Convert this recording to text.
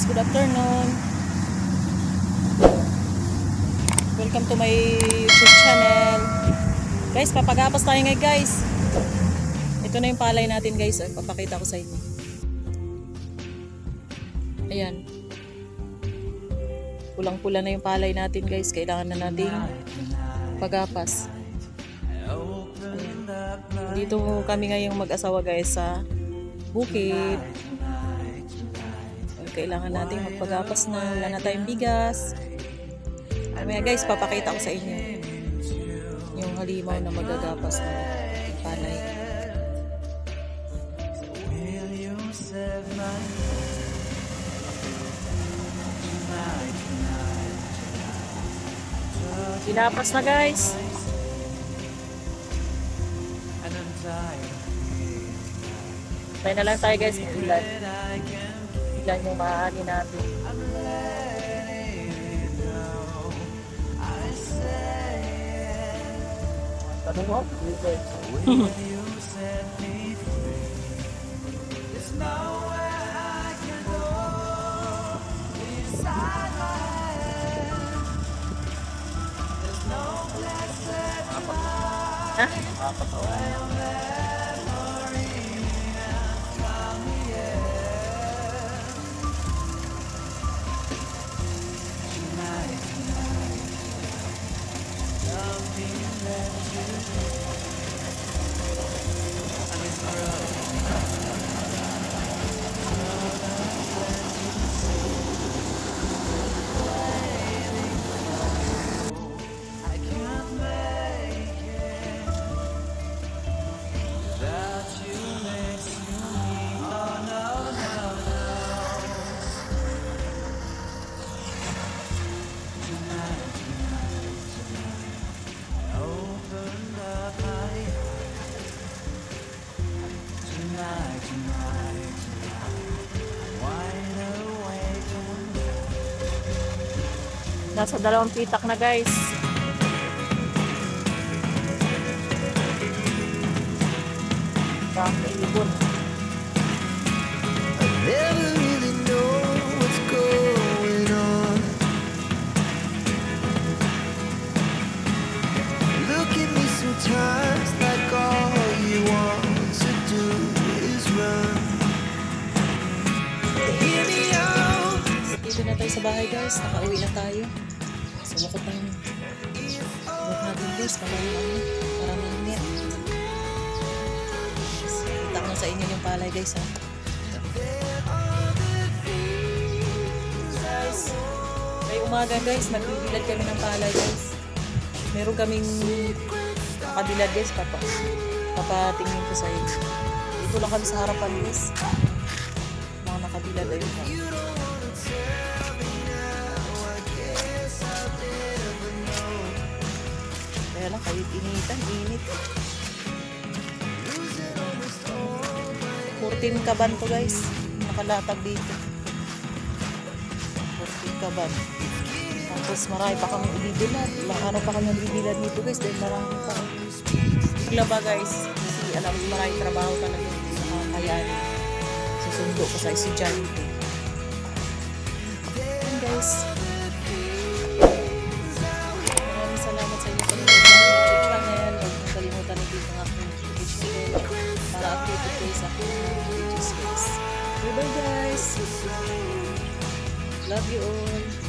guys, good afternoon. Welcome to my YouTube channel. Guys, papagapas tayo ngayon guys. Ito na yung palay natin guys. Papakita ko sa inyo. Ayan. Pulang-pula na yung palay natin guys. Kailangan na nating pagapas. Ayan. Dito kami ngayong mag-asawa guys sa bukid. Kailangan natin magpagapas na. Wala na tayong bigas. Mamaya guys, papakita ko sa inyo yung halimaw na magagapas ng palay. Pinapas na guys. Tayo na lang tayo guys kung ilan yung maaani natin. Tanong mo? Nasa 2 pitak na guys. Ibon. Never really know what's going on. Look at me sometimes like all you want to do is run. Hear me out. Dito na tayo sa bahay guys. Nakauwi na tayo. Sumukot na yung buhok natin guys. Parang minit. Kita ko na sa inyo yung palay guys ha. Guys, may umaga guys. Nagbibilad kami ng palay guys. Meron kaming nakabilad guys. Papatingin ko sa inyo. Dito lang kami sa harapan guys. Mga nakabilad ayun ha. Kaya lang kahit initan, init. 14 kaban to guys. Nakalatag dito. 14 kaban. Tapos marami pa kami ibibilad. Ilang araw pa kami ibibilad nito guys. Dahil marami pa. Laba guys. Kasi alam mo marami trabaho talaga. Nakakayanin. Susundo ko sa estudyante. Ayan guys. Salamat sa inyo sa YouTube channel. Huwag mong kalimutan i-click ang aking notification bell para updated kayo sa aking videos guys. Bye bye guys! Love you all!